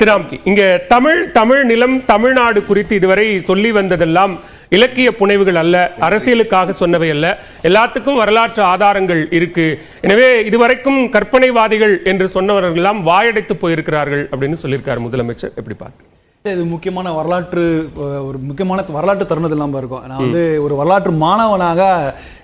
திராம்கி இங்க தமிழ் நிலம் தமிழ்நாடு குறித்து இதுவரை சொல்லி வந்ததெல்லாம் இலக்கிய புனைவுகள் அல்ல, அரசியலுக்காக சொன்னவை அல்ல, எல்லாத்துக்கும் வரலாற்று ஆதாரங்கள் இருக்கு. எனவே இதுவரைக்கும் கற்பனைவாதிகள் என்று சொன்னவர்கள் எல்லாம் வாயடைத்து போயிருக்கிறார்கள் அப்படின்னு சொல்லியிருக்காரு முதலமைச்சர். எப்படி பார்க்க இது முக்கியமான வரலாற்று தருணத்தில் நம்ம இருக்கோம். நான் வந்து ஒரு வரலாற்று மாணவனாக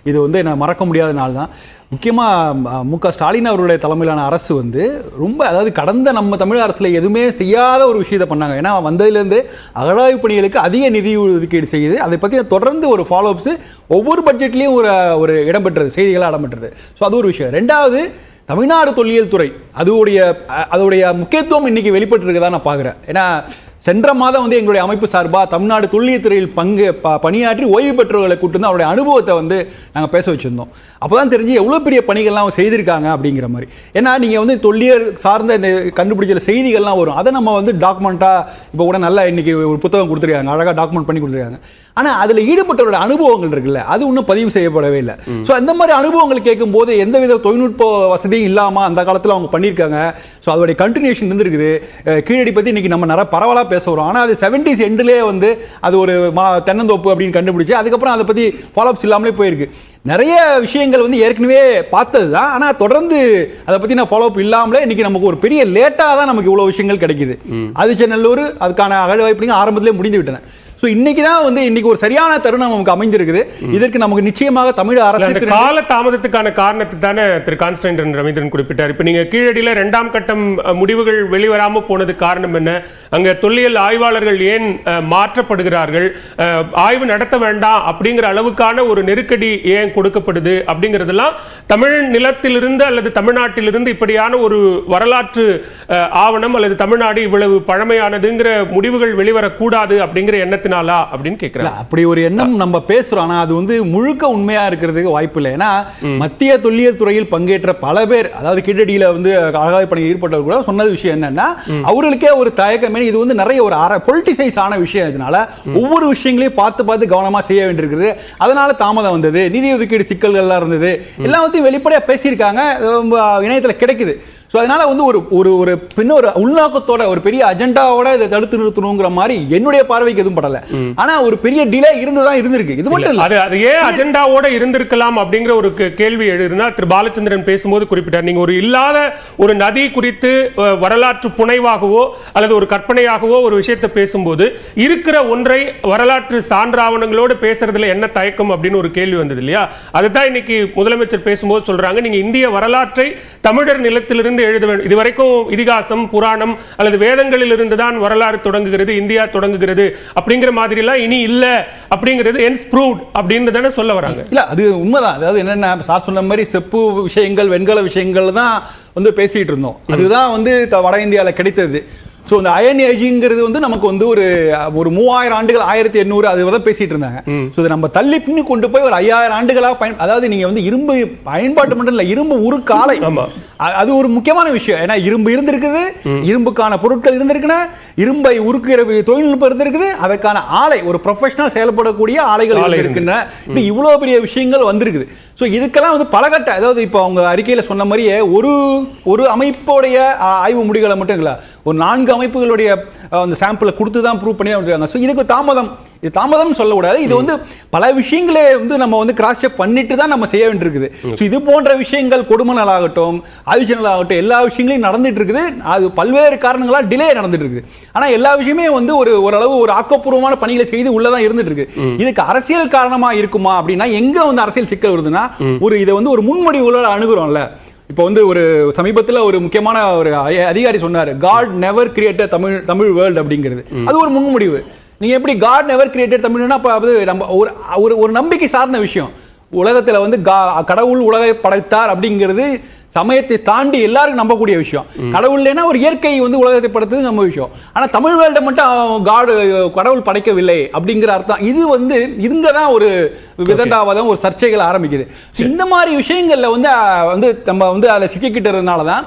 இது வந்து நான் மறக்க முடியாத நாள் தான். முக்கியமாக மு.க. ஸ்டாலின் அவருடைய தலைமையிலான அரசு வந்து ரொம்ப, அதாவது கடந்த நம்ம தமிழக அரசில் எதுவுமே செய்யாத ஒரு விஷயத்தை பண்ணாங்க. ஏன்னா வந்ததுலேருந்து அகழாய்வு பணிகளுக்கு அதிக நிதி ஒதுக்கீடு செய்யுது. அதை பற்றி தொடர்ந்து ஒரு ஃபாலோஅப்ஸ் ஒவ்வொரு பட்ஜெட்லேயும் ஒரு இடம்பெற்றது, செய்திகளாக இடம்பெற்றது. ஸோ அது ஒரு விஷயம். ரெண்டாவது, தமிழ்நாடு தொல்லியல் துறை அதோடைய முக்கியத்துவம் இன்னைக்கு வெளிப்பட்டு இருக்கதான் நான் பார்க்குறேன். ஏன்னா சென்ற மாதம் வந்து எங்களுடைய அமைப்பு சார்பாக தமிழ்நாடு தொல்லியல் துறையில் பணியாற்றி ஓய்வு பெற்றவர்களை கூட்டு வந்து அவருடைய அனுபவத்தை வந்து நாங்கள் பேச வச்சுருந்தோம். அப்போ தான் தெரிஞ்சு எவ்வளோ பெரிய பணிகள்லாம் செய்திருக்காங்க அப்படிங்கிற மாதிரி. ஏன்னா நீங்கள் வந்து தொல்லியல் சார்ந்த இந்த கண்டுபிடிச்ச செய்திகள்லாம் வரும், அதை நம்ம வந்து டாக்குமெண்ட்டாக இப்போ கூட நல்லா இன்றைக்கி ஒரு புத்தகம் கொடுத்துருக்காங்க, அழகாக டாக்குமெண்ட் பண்ணி கொடுத்துருக்காங்க. ஆனால் அதில் ஈடுபட்டவரோட அனுபவங்கள் இருக்குல்ல, அது இன்னும் பதிவு செய்யப்படவே இல்லை. ஸோ அந்த மாதிரி அனுபவங்கள் கேட்கும்போது எந்தவித தொழில்நுட்ப வசதியும் இல்லாமல் அந்த காலத்தில் அவங்க பண்ணியிருக்காங்க. ஸோ அதோடைய கண்டினியூஷன் இருந்திருக்குது. கீழடி பற்றி இன்றைக்கி நம்ம நிறைய பரவலாக பேச வரும். ஆனால் அது 70s எண்ட்லேயே வந்து அது ஒரு தென்னந்தோப்பு அப்படின்னு கண்டுபிடிச்சு அதுக்கப்புறம் அதை பற்றி ஃபாலோஅப்ஸ் இல்லாமலே போயிருக்கு. நிறைய விஷயங்கள் வந்து ஏற்கனவே பார்த்தது தான், ஆனால் தொடர்ந்து அதை பற்றி நான் ஃபாலோஅப் இல்லாமலே இன்னைக்கு நமக்கு ஒரு பெரிய லேட்டாக தான் நமக்கு இவ்வளோ விஷயங்கள் கிடைக்குது. ஆதிச்சநல்லூர் அதுக்கான அகழ்வாய்ப்பு ஆரம்பத்திலே முடிந்து விட்டன. ஸோ இன்னைக்கு தான் வந்து இன்னைக்கு ஒரு சரியான தருணம் நமக்கு அமைஞ்சிருக்குது. இதற்கு நமக்கு நிச்சயமாக தமிழ் அரசு கால தாமதத்துக்கான காரணத்தை தானே திரு கான்ஸ்டன்டைன் ரவீந்திரன் குறிப்பிட்டார். இப்ப நீங்க கீழடியில 2ஆம் கட்டம் முடிவுகள் வெளிவராம போனது காரணம் என்ன? அங்க தொல்லியல் ஆய்வாளர்கள் ஏன் மாற்றப்படுகிறார்கள்? ஆய்வு நடத்த வேண்டாம் அப்படிங்கிற அளவுக்கான ஒரு நெருக்கடி ஏன் கொடுக்கப்படுது அப்படிங்கிறதெல்லாம் தமிழ் நிலத்திலிருந்து அல்லது தமிழ்நாட்டிலிருந்து இப்படியான ஒரு வரலாற்று ஆவணம் அல்லது தமிழ்நாடு இவ்வளவு பழமையானதுங்கிற முடிவுகள் வெளிவரக்கூடாது அப்படிங்கிற எண்ணத்தின் அப்படின்னு கேட்கிறேன். அப்படி ஒரு எண்ணம் நம்ம பேசுறோம், ஆனா அது வந்து முழுக்க உண்மையா இருக்கிறதுக்கு வாய்ப்பு இல்லை. ஏன்னா மத்திய தொல்லியல் துறையில் பங்கேற்ற பல பேர், அதாவது கீழடியில வந்து அகழாய்வு பணியில் ஈடுபட்டவர் கூட சொன்னது விஷயம் என்னன்னா, அவர்களுக்கே ஒரு தயக்கமே, இது வந்து நிறைய ஒரு பொலிட்டிசைஸ் ஆன விஷயம். இதனால ஒவ்வொரு விஷயங்களையும் பார்த்து கவனமா செய்ய வேண்டியிருக்கிறது. அதனால தாமதம் வந்தது, நிதி ஒதுக்கீடு சிக்கல்கள் எல்லாம் இருந்தது, எல்லாத்தையும் வெளிப்படையா பேசியிருக்காங்க, இணையத்தில் கிடைக்குது. ஸோ அதனால வந்து ஒரு பின்ன உள்நோக்கத்தோட ஒரு பெரிய அஜெண்டாவோட இதை தடுத்து நிறுத்தணுங்கிற மாதிரி என்னுடைய பார்வைக்கு எதுவும் படல. ஆனா ஒரு பெரிய டிலே இருந்துதான் இருந்திருக்கு. இது மட்டும் இல்ல, அது ஏன் அஜெண்டாவோட இருந்திருக்கலாம் அப்படிங்கிற ஒரு கேள்வி எழுதுனா திரு பாலச்சந்திரன் பேசும்போது குறிப்பிட்டார். நீங்க ஒரு இல்லாத ஒரு நதி குறித்து வரலாற்று புனைவாகவோ அல்லது ஒரு கற்பனையாகவோ ஒரு விஷயத்தை பேசும்போது இருக்கிற ஒன்றை வரலாற்று சான்றாவணங்களோடு பேசுறதுல என்ன தயக்கம் அப்படின்னு ஒரு கேள்வி வந்தது இல்லையா? அதுதான் இன்னைக்கு முதலமைச்சர் பேசும்போது சொல்றாங்க, நீங்க இந்திய வரலாற்றை தமிழர் நிலத்திலிருந்து எழுத வேண்டும். இதுவரைக்கும் இதிகாசம், புராணம் அல்லது வேதங்களில் இருந்து தான் வரலாறு தொடங்குகிறது, இந்தியா தொடங்குகிறது அப்படிங்கிற மாதிரி எல்லாம் இனி இல்ல அப்படிங்கிறது என்ஸ் ப்ரூவ்ட் அப்படின்னு தானே சொல்ல வராங்க. இல்ல, அது உண்மைதான். அதாவது என்னன்னா, சார் சொன்ன மாதிரி செப்பு விஷயங்கள், வெண்கல விஷயங்கள் தான் வந்து பேசிட்டு இருந்தோம். அதுதான் வந்து வட இந்தியாவில் கிடைத்தது. ஸோ இந்த அயன் ஏஜிங்கிறது வந்து நமக்கு வந்து ஒரு 3000 ஆண்டுகள், 1800 அது தான் பேசிட்டு இருந்தாங்க. ஸோ இதை நம்ம தள்ளி பின்னி கொண்டு போய் ஒரு 5000 ஆண்டுகளாக அதாவது நீங்க வந்து இரும்பு பயன்பாட்டு மட்டும் இல்லை, இரும்பு உருக்காலை, அது ஒரு முக்கியமான விஷயம். ஏன்னா இரும்பு இருந்திருக்குது, இரும்புக்கான பொருட்கள் இருந்திருக்குன்னா, இரும்பை உருக்குற தொழில்நுட்பம் இருந்திருக்குது, அதற்கான ஆலை, ஒரு ப்ரொஃபஷனல் செயல்படக்கூடிய ஆலைகள் இருக்குன்னா, இவ்வளவு பெரிய விஷயங்கள் வந்திருக்குது. ஸோ இதுக்கெல்லாம் வந்து பலகட்ட, அதாவது இப்போ அவங்க அறிக்கையில் சொன்ன மாதிரியே ஒரு அமைப்போடைய ஆய்வு முடிவுகளை மட்டும் இல்லை, ஒரு 4 அமைப்புகளுடைய அந்த சாம்பிளை கொடுத்து தான் ப்ரூவ் பண்ணி வந்துருக்காங்க. ஸோ இதுக்கு தாமதம் சொல்லக்கூடாது. இது வந்து பல விஷயங்களே வந்து நம்ம வந்து கிராஸ் செக் பண்ணிட்டு தான் நம்ம செய்ய வேண்டியிருக்குது. ஸோ இது போன்ற விஷயங்கள், கொடுமணல் ஆகட்டும், ஆதிச்சநல்லூர் ஆகட்டும், எல்லா விஷயங்களையும் நடந்துட்டு இருக்குது. அது பல்வேறு காரணங்களால் டிலே நடந்துட்டு இருக்குது. ஆனால் எல்லா விஷயமே வந்து ஓரளவு ஒரு ஆக்கப்பூர்வமான பணிகளை செய்து உள்ளதான் இருந்துட்டு இருக்கு. இதுக்கு அரசியல் காரணமா இருக்குமா அப்படின்னா, எங்க வந்து அரசியல் சிக்கல் வருதுன்னா, இதை வந்து ஒரு முன்மொழிவுகளோட அணுகுறோம்ல. இப்போ வந்து ஒரு சமீபத்தில் ஒரு முக்கியமான ஒரு அதிகாரி சொன்னார், God never created Tamil world அப்படிங்கிறது. அது ஒரு முன்முடிவு. நீங்க எப்படி காட் நெவர் கிரியேட்டட் தமிழ்னா, அப்ப நம்ம ஒரு நம்பிக்கை சார்ந்த விஷயம். உலகத்துல வந்து கடவுள் உலகை படைத்தார் அப்படிங்கிறது சமயத்தை தாண்டி எல்லாருக்கும் நம்பக்கூடிய விஷயம். கடவுள் இல்லைன்னா ஒரு இயற்கை வந்து உலகத்தை படைத்தது நம்ம விஷயம். ஆனா தமிழ் வேர்ல்ட மட்டும் கடவுள் படைக்கவில்லை அப்படிங்கிற அர்த்தம். இது வந்து இங்கதான் ஒரு விதண்டாவதம், ஒரு சர்ச்சைகள் ஆரம்பிக்குது. இந்த மாதிரி விஷயங்கள்ல வந்து நம்ம வந்து அதில் சிக்கிக்கிட்டதுனாலதான்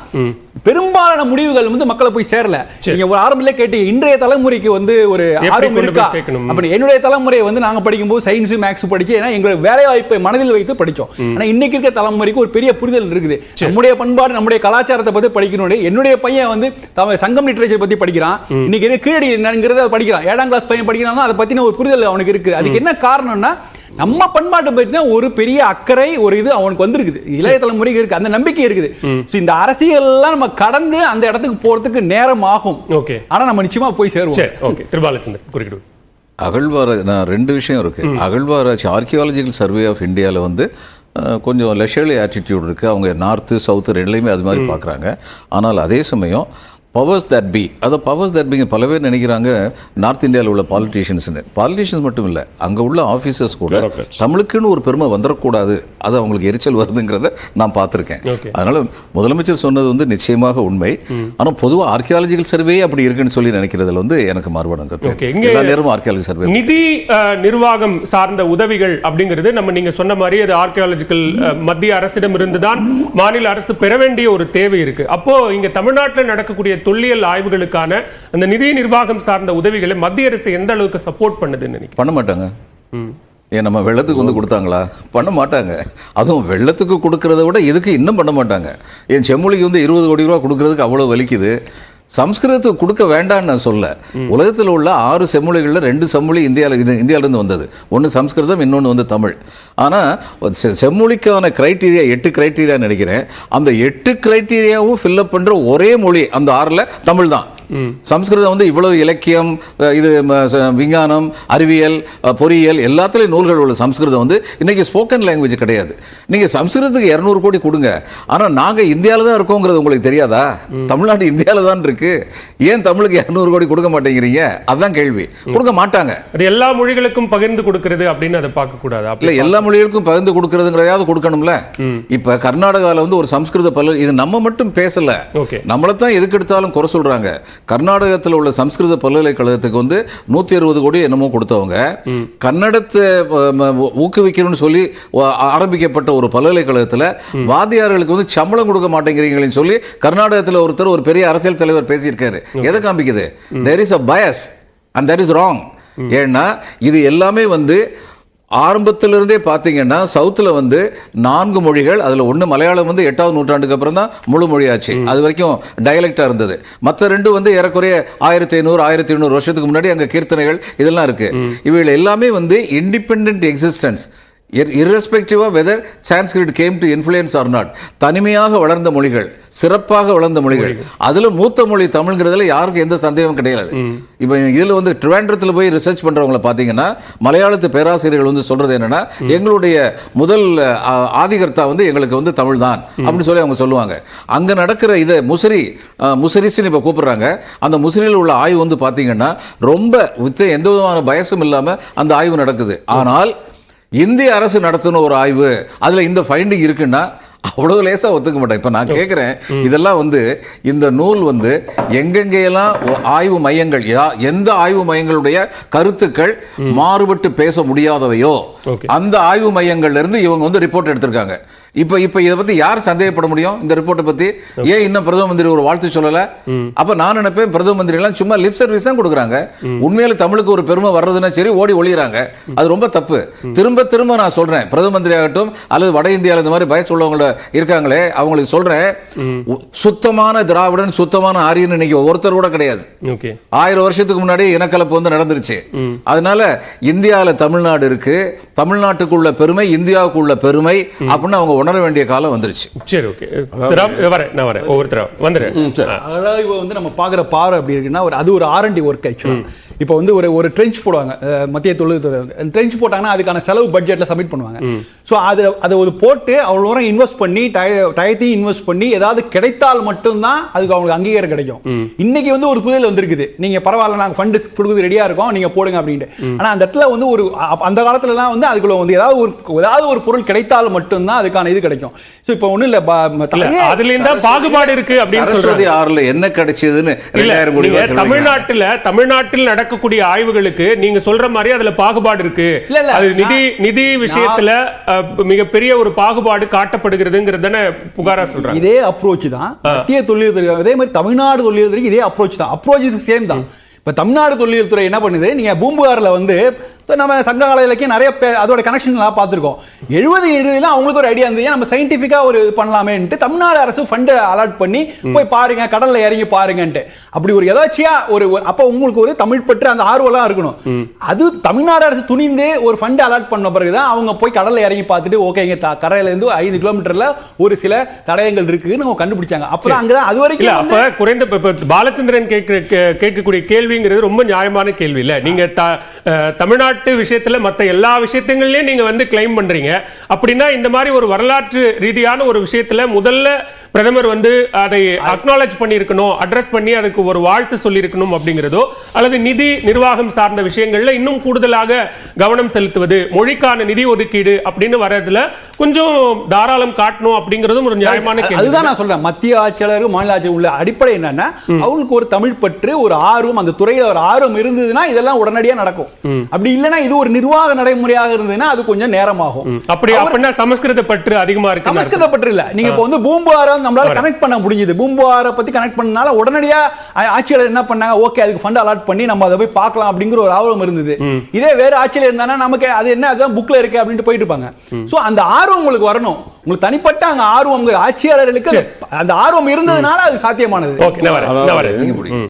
பெரும்பாலான முடிவுகள் வந்து மக்களை போய் சேரல. நீங்க ஒரு ஆரம்பத்திலே கேட்டு இன்றைய தலைமுறைக்கு வந்து ஒரு ஆர்வம் இருக்கா அப்படி. என்னுடைய தலைமுறை வந்து நாங்க படிக்கும்போது சயின்ஸ் மேக்ஸ் படிச்சு ஏன்னா எங்களுடைய வேலை வாய்ப்பை மனதில் வைத்து படிச்சோம். ஆனா இன்னைக்கு இருக்க தலைமுறைக்கு ஒரு பெரிய புரிதல் இருக்குது. நம்முடைய பண்பாடு நம்முடைய கலாச்சாரத்தை பத்தி படிக்கணும். என்னுடைய பையன் வந்து சங்கம் லிட்டரேச்சர் பத்தி படிக்கிறான். இன்னைக்கு கீழடி என்னங்கிறத படிக்கிறான். 7ஆம் கிளாஸ் பையன் படிக்கிறான்னா அதை பத்தின ஒரு புரிதல் அவனுக்கு இருக்கு. அதுக்கு என்ன காரணம்னா நம்ம பண்பாட்டை பற்றின ஒரு பெரிய அக்கறை ஒரு இது அவனுக்கு வந்திருக்குது. இளைய தலைமுறைக்கு இருக்கு, அந்த நம்பிக்கை இருக்குது. இந்த அரசியல் எல்லாம் நம்ம கடந்து அந்த இடத்துக்கு போறதுக்கு நேரம் ஆகும். ஆனா நம்ம நிச்சயமா போய் சேருவோம். திருபாலச்சந்திரன் குறிப்பிடு. அகழ்வாராய்ச்சி ரெண்டு விஷயம் இருக்கு. அகழ்வாராய்ச்சி ஆர்கியாலஜிக்கல் சர்வே ஆஃப் இந்தியாவில் வந்து கொஞ்சம் லெஷர்லி ஆட்டிடியூட் இருக்கு. அவங்க நார்த்து சவுத்து ரெண்டுலையுமே அது மாதிரி பார்க்குறாங்க. ஆனால் அதே சமயம் பவர்ஸ் தட் பி, அதை பவர்ஸ் தட் பிங்க பல பேர் நினைக்கிறாங்க நார்த் இந்தியாவில் உள்ள பாலிட்டிஷியன்ஸ் மட்டும் இல்லை, அங்கே உள்ள ஆஃபீஸர்ஸ் கூட தமிழுக்குன்னு ஒரு பெருமை வந்துடக்கூடாது, அது அவங்களுக்கு எரிச்சல் வருதுங்கிறத நான் பார்த்துருக்கேன். அதனால முதலமைச்சர் சொன்னது வந்து நிச்சயமாக உண்மை. ஆனால் பொதுவாக ஆர்கியாலஜிக்கல் சர்வே அப்படி இருக்குன்னு சொல்லி நினைக்கிறதுல வந்து எனக்கு மாறுபாடு. எல்லா நேரமும் ஆர்கியாலஜி சர்வே. நிதி நிர்வாகம் சார்ந்த உதவிகள் அப்படிங்கிறது நம்ம நீங்க சொன்ன மாதிரி அது ஆர்கியாலஜிக்கல் மத்திய அரசிடம் இருந்துதான் மாநில அரசு பெற வேண்டிய ஒரு தேவை இருக்கு. அப்போ இங்க தமிழ்நாட்டில் நடக்கக்கூடிய தொல்லியல் ஆய்வுகளுக்கான அந்த நிதி நிர்வாகம் சார்ந்த உதவிகளை மத்திய அரசு எந்த அளவுக்கு சப்போர்ட் பண்ணுதுன்னு பண்ண மாட்டாங்க. ஏன் நம்ம வெள்ளத்துக்கு வந்து கொடுத்தாங்களா? பண்ண மாட்டாங்க. அதுவும் வெள்ளத்துக்கு கொடுக்கறத விட இதுக்கு இன்னும் பண்ண மாட்டாங்க. என் செம்மொழிக்கு வந்து 20 கோடி ரூபா கொடுக்கறதுக்கு அவ்வளவு வலிக்குது. சம்ஸ்கிருதத்துக்கு கொடுக்க வேண்டாம்னு நான் சொல்ல. உலகத்தில் உள்ள 6 செம்மொழிகளில் 2 செம்மொழி இந்தியாவிலிருந்து வந்தது. ஒன்று சம்ஸ்கிருதம், இன்னொன்று வந்து தமிழ். ஆனால் செம்மொழிக்கான கிரைட்டீரியா 8 கிரைட்டீரியா நினைக்கிறேன். அந்த 8 கிரைட்டீரியாவும் ஃபில்அப் பண்ற ஒரே மொழி அந்த 6ல் தமிழ் தான். சம்ஸ்கிருதம் வந்து இவ்வளவு இலக்கியம், இது விஞ்ஞானம், அறிவியல், பொறியியல் எல்லாத்துலேயும் நூல்கள் உள்ள சம்ஸ்கிருதம் வந்து இன்னைக்கு ஸ்போக்கன் லாங்குவேஜ் கிடையாது. நீங்க சம்ஸ்கிருதத்துக்கு 200 கோடி கொடுங்க. ஆனா நாங்க இந்தியாவில தான் இருக்கோங்கிறது உங்களுக்கு தெரியாதா? தமிழ்நாடு இந்தியாவில தான் இருக்கு. ஏன் தமிழுக்கு 200 கோடி கொடுக்க மாட்டேங்கிறீங்க? அதுதான் கேள்வி. கொடுக்க மாட்டாங்க. எல்லா மொழிகளுக்கும் பகிர்ந்து கொடுக்கிறது அப்படின்னு அதை பார்க்க கூடாது. இல்ல, எல்லா மொழிகளுக்கும் பகிர்ந்து கொடுக்கறதுங்கிறதையாவது கொடுக்கணும்ல. இப்ப கர்நாடகாவில் வந்து ஒரு சம்ஸ்கிருத பல்லு, இது நம்ம மட்டும் பேசல, நம்மளை தான் எதுக்கு எடுத்தாலும் குறை சொல்றாங்க. கர்நாடகத்தில் உள்ள சம்ஸ்கிருத பல்கலைக்கழகத்துக்கு வந்து 160 கோடி என்னமோ கொடுத்தவங்க, கன்னடத்தை ஊக்குவிக்கணும்னு சொல்லி ஆரம்பிக்கப்பட்ட ஒரு பல்கலைக்கழகத்தில் வாத்தியார்களுக்கு வந்து சம்பளம் கொடுக்க மாட்டேங்கிறீங்கன்னு சொல்லி கர்நாடகத்தில் ஒருத்தர் ஒரு பெரிய அரசியல் தலைவர் பேசியிருக்காரு. எதை காமிக்குது? there is a bias and that is wrong. ஏன்னா இது எல்லாமே வந்து ஆரம்பத்திலிருந்தே பார்த்தீங்கன்னா சவுத்தில் வந்து 4 மொழிகள், அதில் ஒன்று மலையாளம் வந்து 8ஆம் நூற்றாண்டுக்கு அப்புறம் தான் முழு மொழியாச்சு. அது வரைக்கும் டயலெக்டாக இருந்தது. மற்ற 2 வந்து ஏறக்குறைய 1500-1800 வருஷத்துக்கு முன்னாடி அங்கே கீர்த்தனைகள் இதெல்லாம் இருக்கு. இவைகள் எல்லாமே வந்து independent existence, irrespective of whether Sanskrit came to influence or not. தனிமையாக வளர்ந்த மொழிகள், சிறப்பாக வளர்ந்த மொழிகள். அதுல மூத்த மொழி தமிழ்ங்கிறதுல யாருக்கும் எந்த சந்தேகமும் கிடையாது. இப்போ இதுல வந்து ட்ரிவாண்ட்ரத்தில் போய் ரிசர்ச் பண்றவங்களை பார்த்தீங்கன்னா மலையாளத்து பேராசிரியர்கள் வந்து சொல்றது என்னன்னா, எங்களுடைய முதல் ஆதிகர்த்தா வந்து எங்களுக்கு வந்து தமிழ் தான் அப்படின்னு சொல்லி அவங்க சொல்லுவாங்க. அங்க நடக்கிற இதை முசிரிஸ்ன்னு இப்ப கூப்பிடுறாங்க. அந்த முசிறியில் உள்ள ஆய்வு வந்து பார்த்தீங்கன்னா ரொம்ப எந்த விதமான பயசும் இல்லாம அந்த ஆய்வு நடக்குது. ஆனால் இந்திய அரசு நடத்தின ஒரு ஆய்வு, அதுல இந்த ஃபைண்டிங் இருக்குன்னா அவ்வளவு லேசா ஒத்துக்க மாட்டேன். இப்ப நான் கேட்கிறேன், இதெல்லாம் வந்து இந்த நூல் வந்து எங்கெங்கெல்லாம் ஆய்வு மையங்கள், எந்த ஆய்வு மையங்களுடைய கருத்துக்கள் மாறுபட்டு பேச முடியாதவையோ அந்த ஆய்வு மையங்கள்ல இருந்து இவங்க வந்து ரிப்போர்ட் எடுத்திருக்காங்க. இப்ப இதை பத்தி யார் சந்தேகப்பட முடியும்? இந்த ரிப்போர்ட்டை பத்தி ஏன் இன்னும் பிரதம மந்திரி ஒரு வாழ்த்து சொல்லல? அப்ப நான் நினைப்பேன் பிரதம மந்திரி எல்லாம் சும்மா லிப் சர்வீஸ் தான் கொடுக்குறாங்க. உண்மையில தமிழுக்கு ஒரு பெருமை வர்றதுன்னா சரி ஓடி ஒளியறாங்க. அது ரொம்ப தப்பு. திரும்ப திரும்ப நான் சொல்றேன், பிரதம மந்திரி ஆகட்டும் அல்லது வட இந்தியாவில் இந்த மாதிரி பயஸ் உள்ளவங்க இருக்காங்களே அவங்களுக்கு சொல்றேன், சுத்தமான திராவிடன் சுத்தமான ஆரியன் இன்னைக்கு ஒருத்தர் கூட கிடையாது. 1000 வருஷத்துக்கு முன்னாடி இனக்கலப்பு வந்து நடந்துருச்சு. அதனால இந்தியாவில் தமிழ்நாடு இருக்கு, தமிழ்நாட்டுக்குள்ள பெருமை இந்தியாவுக்குள்ள பெருமை அப்படின்னு அவங்க உணர வேண்டிய காலம் வந்துருச்சு. சரி, ஓகே, நான் வரேன் ஒவ்வொருத்தரா வந்துடுறேன். அதாவது இப்போ வந்து நம்ம பார்க்குற பார்வை அப்படி இருக்குன்னா அது ஒரு R&D ஒர்க். ஆக்சுவலாக இப்போ வந்து ஒரு ட்ரெஞ்ச் போடுவாங்க, மத்திய தொழில்துறை ட்ரெஞ்ச் போட்டாங்கன்னா அதுக்கான செலவு பட்ஜெட்டில் சப்மிட் பண்ணுவாங்க. ஸோ அதை ஒரு போட்டு அவ்வளோ தூரம் இன்வெஸ்ட் பண்ணி டயத்தையும் இன்வெஸ்ட் பண்ணி ஏதாவது கிடைத்தால் மட்டும்தான் அதுக்கு அவங்களுக்கு அங்கீகாரம் கிடைக்கும். இன்னைக்கு வந்து ஒரு புயல் வந்திருக்குது, நீங்கள் பரவாயில்ல நாங்கள் ஃபண்டு கொடுக்குறது ரெடியாக இருக்கோம் நீங்கள் போடுங்க அப்படின்ட்டு. ஆனால் அந்த இடத்துல வந்து அந்த காலத்துலலாம் வந்து அதுக்குள்ள வந்து ஏதாவது ஒரு பொருள் கிடைத்தால் மட்டும்தான் அதுக்கான இது கிடைக்கும். ஸோ இப்போ ஒன்றும் இல்லை, அதுல இருந்தா பாகுபாடு இருக்கு அப்படின்னு சரஸ்வதி ஆறுல என்ன கிடைச்சதுன்னு 2000 கோடி தமிழ்நாட்டில் நடக்கக்கூடிய ஆய்வுகளுக்கு நீங்க சொல்ற மாதிரி அதுல பாகுபாடு இருக்கு. அது நிதி விஷயத்துல மிகப்பெரிய ஒரு பாகுபாடு காட்டப்படுகிறதுங்கிறத புகாரா சொல்றாங்க. இதே அப்ரோச் தான் மத்திய தொழில் துறை, அதே மாதிரி தமிழ்நாடு தொழில் துறைக்கு இதே அப்ரோச் தான். அப்ரோச் இது சேம் தான். இப்ப தமிழ்நாடு தொழில் துறை என்ன பண்ணுது, நீங்க பூம்புகார்ல வந்து நம்ம சங்ககால இலக்கியம் நிறைய அதோட கனெக்ஷன்லாம் பார்த்துருக்கோம். 70 அவங்களுக்கு ஒரு ஐடியா இருந்தது, நம்ம சயின்டிஃபிக்கா ஒரு பண்ணலாமேன்ட்டு தமிழ்நாடு அரசு ஃபண்ட் அலாட் பண்ணி போய் பாருங்க, கடல்ல இறங்கி பாருங்கன்ட்டு. அப்படி ஒரு எதாச்சியா ஒரு அப்ப உங்களுக்கு ஒரு தமிழ் பற்று அந்த ஆர்வம்லாம் இருக்கணும். அது தமிழ்நாடு அரசு துணிந்து ஒரு ஃபண்ட் அலாட் பண்ண பிறகுதான் அவங்க போய் கடல்ல இறங்கி பார்த்துட்டு ஓகேங்க கரையில இருந்து 5 கிலோமீட்டர்ல ஒரு சில தடயங்கள் இருக்குன்னு அவங்க கண்டுபிடிச்சாங்க. அப்புறம் அங்கதான் அது வரைக்கும் அப்ப குறைந்த பாலச்சந்திரன் கேட்கக்கூடிய கேள்விங்கிறது ரொம்ப நியாயமான கேள்வி இல்ல. நீங்க தமிழ்நாடு விஷயத்துல மத்த எல்லா விஷயத்தையும் நீங்க வந்து கிளைம் பண்றீங்க. அப்படின்னா இந்த மாதிரி ஒரு வரலாற்று ரீதியான ஒரு விஷயத்துல முதல்ல பிரதமர் வந்து அதை அக்னாலஜ் பண்ணியிருக்கணும், அட்ரஸ் பண்ணி அதுக்கு ஒரு வாழ்த்து சொல்லியிருக்கணும் அப்படிங்கிறதோ, அல்லது நிதி நிர்வாகம் சார்ந்த விஷயங்கள்ல இன்னும் கூடுதலாக கவனம் செலுத்துவது, மொழிக்கான நிதி ஒதுக்கீடு அப்படின்னு வரதுல கொஞ்சம் தாராளம் காட்டணும் அப்படிங்கிறதும் ஒரு நியாயமான கேள்வி. அதுதான் நான் சொல்றேன். மத்திய ஆட்சியாளர் மாநில ஆட்சியர் உள்ள அடிப்படை என்னன்னா, அவங்களுக்கு ஒரு தமிழ் பற்று, ஒரு ஆர்வம், அந்த துறையில ஒரு ஆர்வம் இருந்ததுன்னா இதெல்லாம் உடனடியாக நடக்கும். அப்படி இல்லைன்னா இது ஒரு நிர்வாக நடைமுறையாக இருந்ததுன்னா அது கொஞ்சம் நேரமாகும். அப்படி அப்படின்னா சமஸ்கிருத பற்று அதிகமா இருக்கு. சமஸ்கிருத பற்று இல்ல, நீங்க இப்ப வந்து பூம்புகாரை நம்மளால கனெக்ட் பண்ண முடிஞ்சது. பூம்புகாரை பத்தி கனெக்ட் பண்ணனால உடனடியா ஆட்சியாளர் என்ன பண்ணாங்க, ஓகே அதுக்கு ஃபண்ட் அலாட் பண்ணி நம்ம அதை போய் பார்க்கலாம் அப்படிங்கிற ஒரு ஆர்வம் இருந்தது. இதே வேற ஆட்சியாளர் இருந்தானா நமக்கு அது என்ன, அதுதான் புக்ல இருக்கு அப்படின்ட்டு போயிட்டு இருப்பாங்க. சோ அந்த ஆர்வம் உங்களுக்கு வரணும். உங்களுக்கு தனிப்பட்ட அங்க ஆர்வம், ஆட்சியாளர்களுக்கு அந்த ஆர்வம் இருந்ததுனால அது சாத்தியமானது.